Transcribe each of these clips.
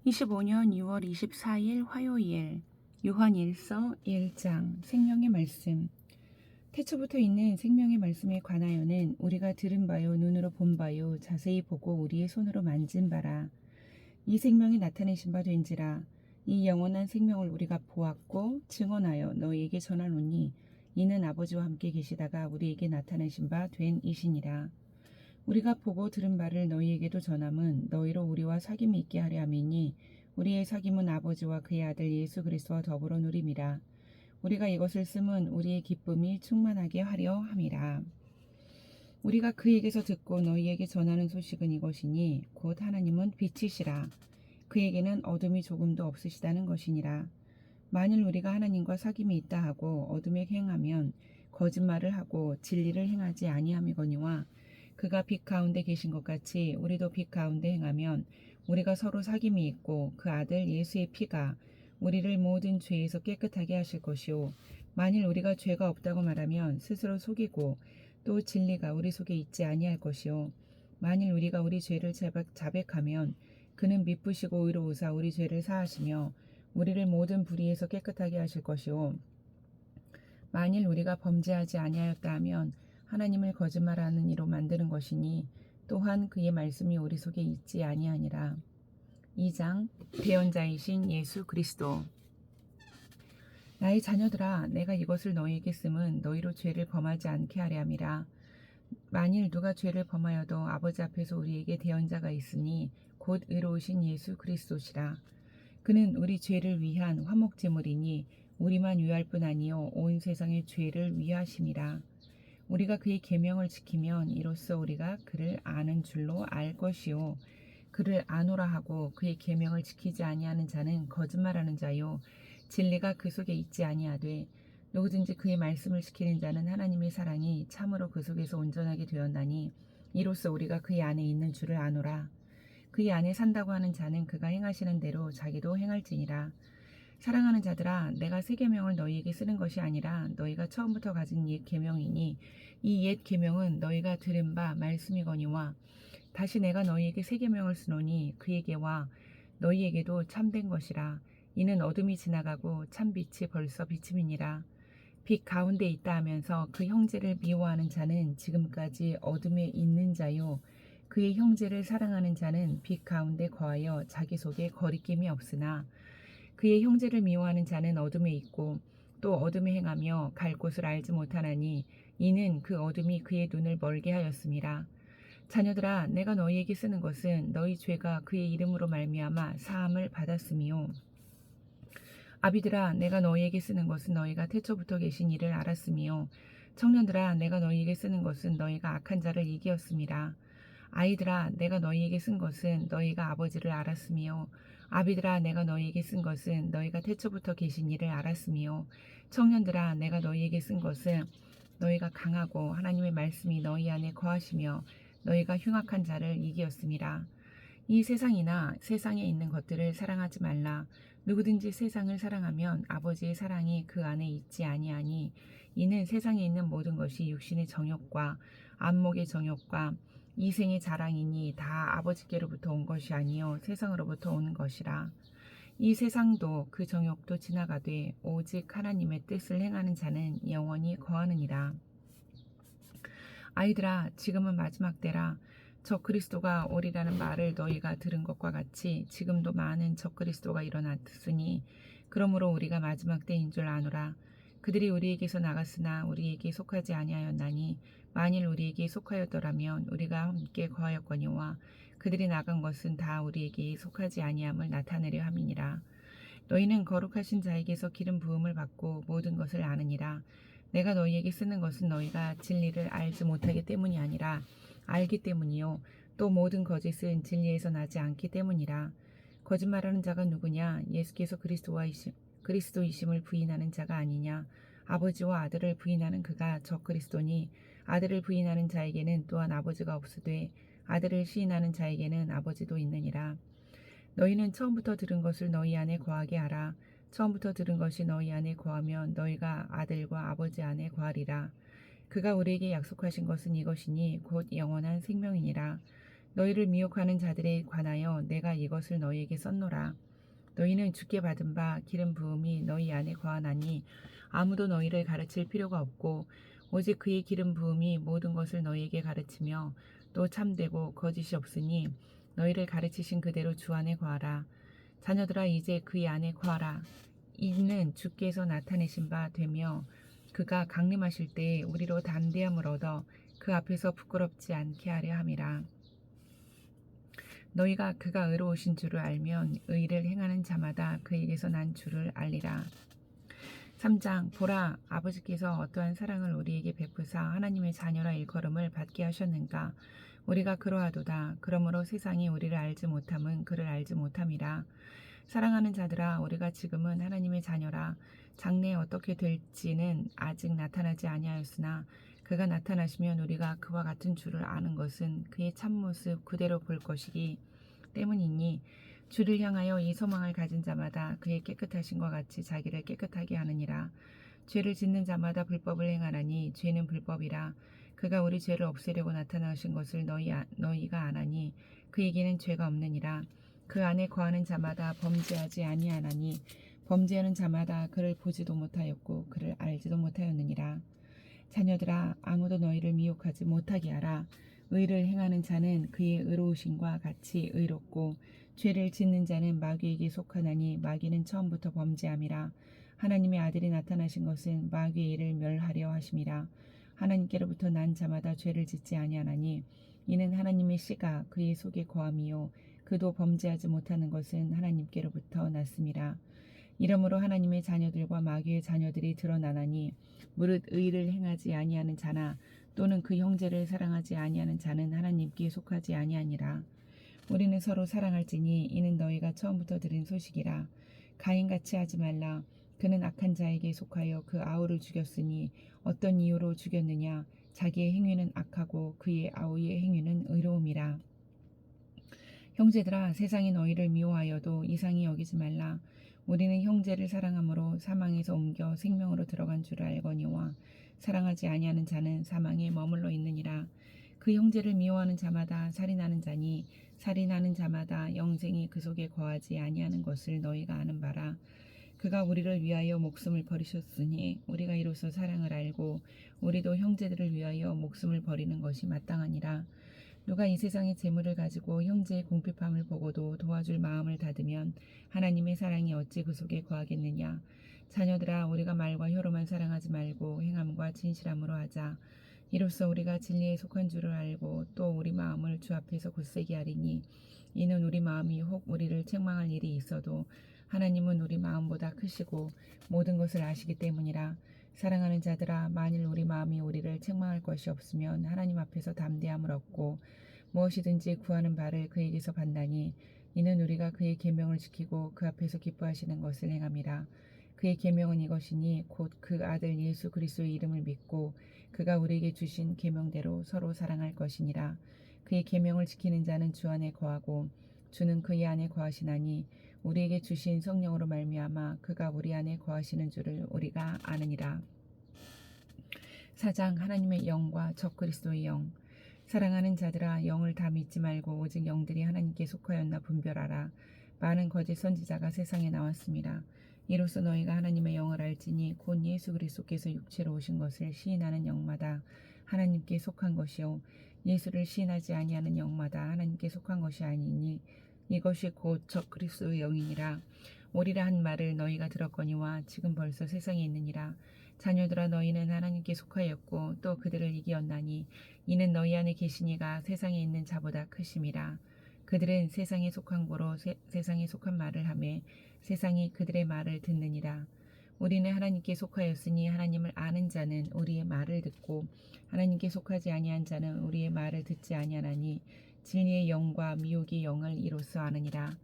25년 6월 24일 화요일 요한일서 1장 생명의 말씀. 태초부터 있는 생명의 말씀에 관하여는 우리가 들은 바요 눈으로 본 바요 자세히 보고 우리의 손으로 만진 바라. 이 생명이 나타내신 바 된지라. 이 영원한 생명을 우리가 보았고 증언하여 너희에게 전하노니 이는 아버지와 함께 계시다가 우리에게 나타내신 바 된 이시니라. 우리가 보고 들은 바를 너희에게도 전함은 너희로 우리와 사귐이 있게 하려 함이니 우리의 사귐은 아버지와 그의 아들 예수 그리스도와 더불어 누림이라. 우리가 이것을 쓰면 우리의 기쁨이 충만하게 하려 함이라. 우리가 그에게서 듣고 너희에게 전하는 소식은 이것이니 곧 하나님은 빛이시라. 그에게는 어둠이 조금도 없으시다는 것이니라. 만일 우리가 하나님과 사귐이 있다 하고 어둠에 행하면 거짓말을 하고 진리를 행하지 아니함이거니와 그가 빛 가운데 계신 것 같이 우리도 빛 가운데 행하면 우리가 서로 사귐이 있고 그 아들 예수의 피가 우리를 모든 죄에서 깨끗하게 하실 것이요 만일 우리가 죄가 없다고 말하면 스스로 속이고 또 진리가 우리 속에 있지 아니할 것이요 만일 우리가 우리 죄를 자백하면 그는 미쁘시고 의로우사 우리 죄를 사하시며 우리를 모든 불의에서 깨끗하게 하실 것이요 만일 우리가 범죄하지 아니하였다 하면 하나님을 거짓말하는 이로 만드는 것이니 또한 그의 말씀이 우리 속에 있지 아니하니라. 2장 대언자이신 예수 그리스도. 나의 자녀들아 내가 이것을 너희에게 쓰면 너희로 죄를 범하지 않게 하려 함이라. 만일 누가 죄를 범하여도 아버지 앞에서 우리에게 대언자가 있으니 곧 의로우신 예수 그리스도시라. 그는 우리 죄를 위한 화목제물이니 우리만 위할 뿐 아니요 온 세상의 죄를 위하심이라. 우리가 그의 계명을 지키면 이로써 우리가 그를 아는 줄로 알 것이요 그를 아노라 하고 그의 계명을 지키지 아니하는 자는 거짓말하는 자요 진리가 그 속에 있지 아니하되 누구든지 그의 말씀을 지키는 자는 하나님의 사랑이 참으로 그 속에서 온전하게 되었나니 이로써 우리가 그의 안에 있는 줄을 아노라. 그의 안에 산다고 하는 자는 그가 행하시는 대로 자기도 행할지니라. 사랑하는 자들아 내가 새 계명을 너희에게 쓰는 것이 아니라 너희가 처음부터 가진 옛 계명이니 이 옛 계명은 너희가 들은 바 말씀이거니와 다시 내가 너희에게 새 계명을 쓰노니 그에게와 너희에게도 참된 것이라. 이는 어둠이 지나가고 참 빛이 벌써 비침이니라. 빛 가운데 있다 하면서 그 형제를 미워하는 자는 지금까지 어둠에 있는 자요 그의 형제를 사랑하는 자는 빛 가운데 거하여 자기 속에 거리낌이 없으나 그의 형제를 미워하는 자는 어둠에 있고 또 어둠에 행하며 갈 곳을 알지 못하나니 이는 그 어둠이 그의 눈을 멀게 하였음이라. 자녀들아 내가 너희에게 쓰는 것은 너희 죄가 그의 이름으로 말미암아 사함을 받았음이요 아비들아 내가 너희에게 쓰는 것은 너희가 태초부터 계신 이를 알았음이요 청년들아 내가 너희에게 쓰는 것은 너희가 악한 자를 이기었음이라. 아이들아 내가 너희에게 쓴 것은 너희가 아버지를 알았으며 아비들아 내가 너희에게 쓴 것은 너희가 태초부터 계신 이를 알았으며 청년들아 내가 너희에게 쓴 것은 너희가 강하고 하나님의 말씀이 너희 안에 거하시며 너희가 흉악한 자를 이기었음이라. 이 세상이나 세상에 있는 것들을 사랑하지 말라. 누구든지 세상을 사랑하면 아버지의 사랑이 그 안에 있지 아니하니 이는 세상에 있는 모든 것이 육신의 정욕과 안목의 정욕과 이생의 자랑이니 다 아버지께로부터 온 것이 아니요 세상으로부터 오는 것이라. 이 세상도 그 정욕도 지나가되 오직 하나님의 뜻을 행하는 자는 영원히 거하느니라. 아이들아 지금은 마지막 때라. 적그리스도가 오리라는 말을 너희가 들은 것과 같이 지금도 많은 적그리스도가 일어났으니 그러므로 우리가 마지막 때인 줄 아노라. 그들이 우리에게서 나갔으나 우리에게 속하지 아니하였나니 만일 우리에게 속하였더라면 우리가 함께 거하였거니와 그들이 나간 것은 다 우리에게 속하지 아니함을 나타내려 함이니라. 너희는 거룩하신 자에게서 기름 부음을 받고 모든 것을 아느니라. 내가 너희에게 쓰는 것은 너희가 진리를 알지 못하기 때문이 아니라 알기 때문이요 또 모든 거짓은 진리에서 나지 않기 때문이라. 거짓말하는 자가 누구냐? 예수께서 그리스도이심을 부인하는 자가 아니냐? 아버지와 아들을 부인하는 그가 적그리스도니 아들을 부인하는 자에게는 또한 아버지가 없으되 아들을 시인하는 자에게는 아버지도 있느니라. 너희는 처음부터 들은 것을 너희 안에 거하게 하라. 처음부터 들은 것이 너희 안에 거하면 너희가 아들과 아버지 안에 거하리라. 그가 우리에게 약속하신 것은 이것이니 곧 영원한 생명이니라. 너희를 미혹하는 자들에 관하여 내가 이것을 너희에게 썼노라. 너희는 주께 받은 바 기름 부음이 너희 안에 거하나니 아무도 너희를 가르칠 필요가 없고 오직 그의 기름 부음이 모든 것을 너희에게 가르치며 또 참되고 거짓이 없으니 너희를 가르치신 그대로 주 안에 거하라. 자녀들아 이제 그의 안에 거하라. 이는 주께서 나타내신 바 되며 그가 강림하실 때에 우리로 담대함을 얻어 그 앞에서 부끄럽지 않게 하려 함이라. 너희가 그가 의로우신 줄을 알면 의를 행하는 자마다 그에게서 난 줄을 알리라. 3장 보라 아버지께서 어떠한 사랑을 우리에게 베푸사 하나님의 자녀라 일컬음을 받게 하셨는가. 우리가 그러하도다. 그러므로 세상이 우리를 알지 못함은 그를 알지 못함이라. 사랑하는 자들아 우리가 지금은 하나님의 자녀라. 장래에 어떻게 될지는 아직 나타나지 아니하였으나 그가 나타나시면 우리가 그와 같은 줄을 아는 것은 그의 참모습 그대로 볼 것이기 때문이니 주를 향하여 이 소망을 가진 자마다 그의 깨끗하심과 같이 자기를 깨끗하게 하느니라. 죄를 짓는 자마다 불법을 행하나니 죄는 불법이라. 그가 우리 죄를 없애려고 나타나신 것을 너희가 아나니 그에게는 죄가 없느니라. 그 안에 거하는 자마다 범죄하지 아니하나니 범죄하는 자마다 그를 보지도 못하였고 그를 알지도 못하였느니라. 자녀들아 아무도 너희를 미혹하지 못하게 하라. 의를 행하는 자는 그의 의로우심과 같이 의롭고 죄를 짓는 자는 마귀에게 속하나니 마귀는 처음부터 범죄함이라. 하나님의 아들이 나타나신 것은 마귀의 일을 멸하려 하심이라. 하나님께로부터 난 자마다 죄를 짓지 아니하나니 이는 하나님의 씨가 그의 속에 거함이요 그도 범죄하지 못하는 것은 하나님께로부터 났음이라. 이러므로 하나님의 자녀들과 마귀의 자녀들이 드러나나니 무릇 의를 행하지 아니하는 자나 또는 그 형제를 사랑하지 아니하는 자는 하나님께 속하지 아니하니라. 우리는 서로 사랑할지니 이는 너희가 처음부터 들은 소식이라. 가인같이 하지 말라. 그는 악한 자에게 속하여 그 아우를 죽였으니 어떤 이유로 죽였느냐. 자기의 행위는 악하고 그의 아우의 행위는 의로움이라. 형제들아 세상이 너희를 미워하여도 이상히 여기지 말라. 우리는 형제를 사랑함으로 사망에서 옮겨 생명으로 들어간 줄을 알거니와 사랑하지 아니하는 자는 사망에 머물러 있느니라. 그 형제를 미워하는 자마다 살인하는 자니 살인하는 자마다 영생이 그 속에 거하지 아니하는 것을 너희가 아는 바라. 그가 우리를 위하여 목숨을 버리셨으니 우리가 이로써 사랑을 알고 우리도 형제들을 위하여 목숨을 버리는 것이 마땅하니라. 누가 이 세상의 재물을 가지고 형제의 궁핍함을 보고도 도와줄 마음을 닫으면 하나님의 사랑이 어찌 그 속에 거하겠느냐. 자녀들아 우리가 말과 혀로만 사랑하지 말고 행함과 진실함으로 하자. 이로써 우리가 진리에 속한 줄을 알고 또 우리 마음을 주 앞에서 굳세게 하리니 이는 우리 마음이 혹 우리를 책망할 일이 있어도 하나님은 우리 마음보다 크시고 모든 것을 아시기 때문이라. 사랑하는 자들아 만일 우리 마음이 우리를 책망할 것이 없으면 하나님 앞에서 담대함을 얻고 무엇이든지 구하는 바를 그에게서 받나니 이는 우리가 그의 계명을 지키고 그 앞에서 기뻐하시는 것을 행함이라. 그의 계명은 이것이니 곧 그 아들 예수 그리스도의 이름을 믿고 그가 우리에게 주신 계명대로 서로 사랑할 것이니라. 그의 계명을 지키는 자는 주 안에 거하고 주는 그의 안에 거하시나니 우리에게 주신 성령으로 말미암아 그가 우리 안에 거하시는 줄을 우리가 아느니라. 4장 하나님의 영과 적그리스도의 영. 사랑하는 자들아 영을 다 믿지 말고 오직 영들이 하나님께 속하였나 분별하라. 많은 거짓 선지자가 세상에 나왔습니다. 이로써 너희가 하나님의 영을 알지니 곧 예수 그리스도께서 육체로 오신 것을 시인하는 영마다 하나님께 속한 것이요 예수를 시인하지 아니하는 영마다 하나님께 속한 것이 아니니 이것이 곧 적그리스도의 영이니라. 오리라 한 말을 너희가 들었거니와 지금 벌써 세상에 있느니라. 자녀들아 너희는 하나님께 속하였고 또 그들을 이기었나니 이는 너희 안에 계시니가 세상에 있는 자보다 크심이라. 그들은 세상에 속한 고로 세상에 속한 말을 하매 세상이 그들의 말을 듣느니라. 우리는 하나님께 속하였으니 하나님을 아는 자는 우리의 말을 듣고 하나님께 속하지 아니한 자는 우리의 말을 듣지 아니하나니 진리의 영과 미혹의 영을 이로써 아느니라.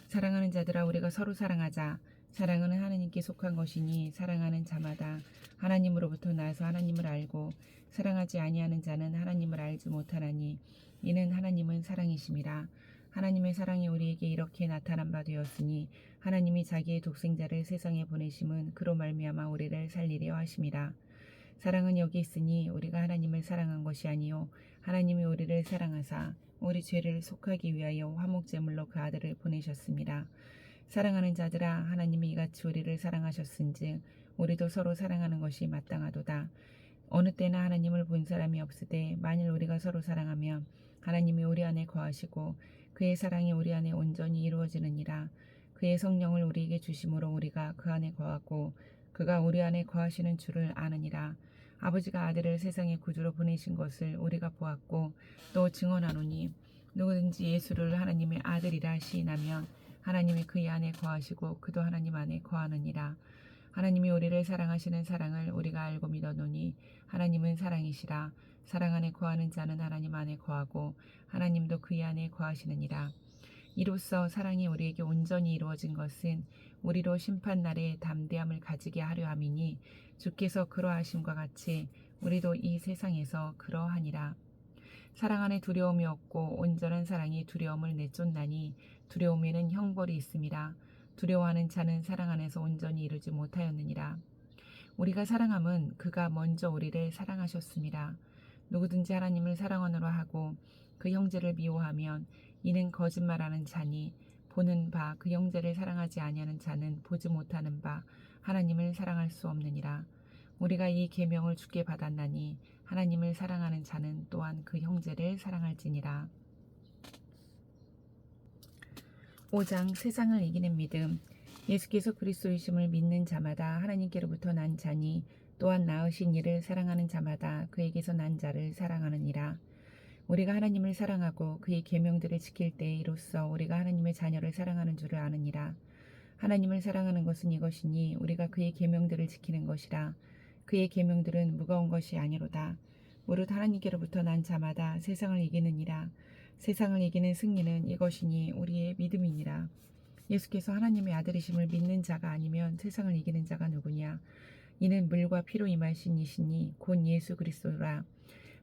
사랑하는 자들아 우리가 서로 사랑하자. 사랑은 하나님께 속한 것이니 사랑하는 자마다 하나님으로부터 나서 하나님을 알고 사랑하지 아니하는 자는 하나님을 알지 못하나니 이는 하나님은 사랑이심이라. 하나님의 사랑이 우리에게 이렇게 나타난 바 되었으니 하나님이 자기의 독생자를 세상에 보내심은 그로 말미암아 우리를 살리려 하심이라. 사랑은 여기 있으니 우리가 하나님을 사랑한 것이 아니요 하나님이 우리를 사랑하사 우리 죄를 속하기 위하여 화목제물로 그 아들을 보내셨습니다. 사랑하는 자들아, 하나님이 이같이 우리를 사랑하셨은즉 우리도 서로 사랑하는 것이 마땅하도다. 어느 때나 하나님을 본 사람이 없으되 만일 우리가 서로 사랑하면 하나님이 우리 안에 거하시고 그의 사랑이 우리 안에 온전히 이루어지느니라. 그의 성령을 우리에게 주심으로 우리가 그 안에 거하고 그가 우리 안에 거하시는 줄을 아느니라. 아버지가 아들을 세상의 구주로 보내신 것을 우리가 보았고 또 증언하노니 누구든지 예수를 하나님의 아들이라 시인하면 하나님이 그의 안에 거하시고 그도 하나님 안에 거하느니라. 하나님이 우리를 사랑하시는 사랑을 우리가 알고 믿어노니 하나님은 사랑이시라. 사랑 안에 거하는 자는 하나님 안에 거하고 하나님도 그의 안에 거하시느니라. 이로써 사랑이 우리에게 온전히 이루어진 것은 우리로 심판날에 담대함을 가지게 하려 함이니 주께서 그러하심과 같이 우리도 이 세상에서 그러하니라. 사랑 안에 두려움이 없고 온전한 사랑이 두려움을 내쫓나니 두려움에는 형벌이 있음이라. 두려워하는 자는 사랑 안에서 온전히 이루지 못하였느니라. 우리가 사랑함은 그가 먼저 우리를 사랑하셨음이라. 누구든지 하나님을 사랑하노라 하고 그 형제를 미워하면 이는 거짓말하는 자니 보는 바 그 형제를 사랑하지 아니하는 자는 보지 못하는 바 하나님을 사랑할 수 없느니라. 우리가 이 계명을 주께 받았나니 하나님을 사랑하는 자는 또한 그 형제를 사랑할지니라. 5장 세상을 이기는 믿음. 예수께서 그리스도이심을 믿는 자마다 하나님께로부터 난 자니 또한 낳으신 이를 사랑하는 자마다 그에게서 난 자를 사랑하느니라. 우리가 하나님을 사랑하고 그의 계명들을 지킬 때에 이로써 우리가 하나님의 자녀를 사랑하는 줄을 아느니라. 하나님을 사랑하는 것은 이것이니 우리가 그의 계명들을 지키는 것이라. 그의 계명들은 무거운 것이 아니로다. 무릇 하나님께로부터 난 자마다 세상을 이기느니라. 세상을 이기는 승리는 이것이니 우리의 믿음이니라. 예수께서 하나님의 아들이심을 믿는 자가 아니면 세상을 이기는 자가 누구냐? 이는 물과 피로 임하신 이시니 곧 예수 그리스도라.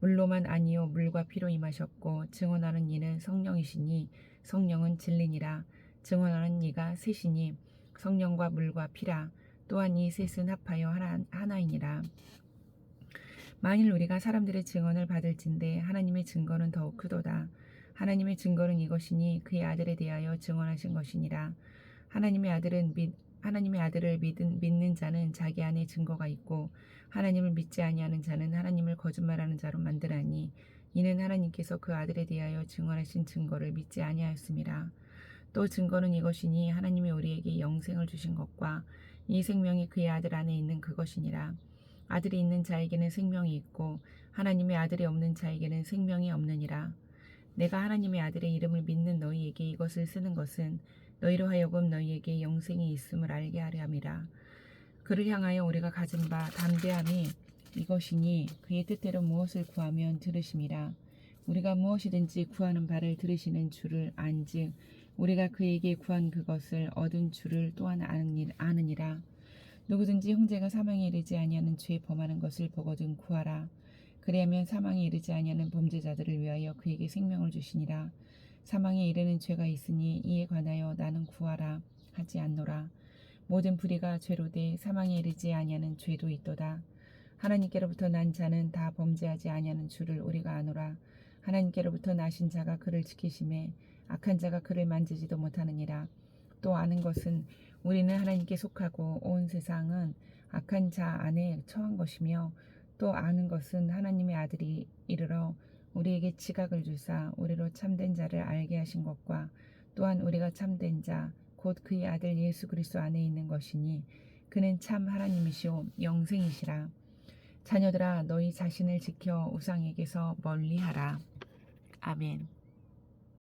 물로만 아니요 물과 피로 임하셨고 증언하는 이는 성령이시니 성령은 진리니라. 증언하는 이가 셋이니 성령과 물과 피라. 또한 이 셋은 합하여 하나이니라. 만일 우리가 사람들의 증언을 받을진대 하나님의 증거는 더욱 크도다. 하나님의 증거는 이것이니 그의 아들에 대하여 증언하신 것이니라. 하나님의 아들을 믿는 자는 자기 안에 증거가 있고 하나님을 믿지 아니하는 자는 하나님을 거짓말하는 자로 만드나니 이는 하나님께서 그 아들에 대하여 증언하신 증거를 믿지 아니하였음이라. 또 증거는 이것이니 하나님이 우리에게 영생을 주신 것과 이 생명이 그의 아들 안에 있는 그것이니라. 아들이 있는 자에게는 생명이 있고 하나님의 아들이 없는 자에게는 생명이 없느니라. 내가 하나님의 아들의 이름을 믿는 너희에게 이것을 쓰는 것은 너희로 하여금 너희에게 영생이 있음을 알게 하려 함이라. 그를 향하여 우리가 가진 바 담대함이 이것이니 그의 뜻대로 무엇을 구하면 들으심이라. 우리가 무엇이든지 구하는 바를 들으시는 줄을 안즉 우리가 그에게 구한 그것을 얻은 줄을 또한 아느니라. 누구든지 형제가 사망에 이르지 아니하는 죄 범하는 것을 보거든 구하라. 그리하면 사망에 이르지 아니하는 범죄자들을 위하여 그에게 생명을 주시니라. 사망에 이르는 죄가 있으니 이에 관하여 나는 구하라 하지 않노라. 모든 불의가 죄로되 사망에 이르지 아니하는 죄도 있도다. 하나님께로부터 난 자는 다 범죄하지 아니하는 줄을 우리가 아노라. 하나님께로부터 나신 자가 그를 지키심에 악한 자가 그를 만지지도 못하느니라. 또 아는 것은 우리는 하나님께 속하고 온 세상은 악한 자 안에 처한 것이며 또 아는 것은 하나님의 아들이 이르러 우리에게 지각을 주사 우리로 참된 자를 알게 하신 것과 또한 우리가 참된 자 곧 그의 아들 예수 그리스도 안에 있는 것이니 그는 참 하나님이시오 영생이시라. 자녀들아 너희 자신을 지켜 우상에게서 멀리하라. 아멘.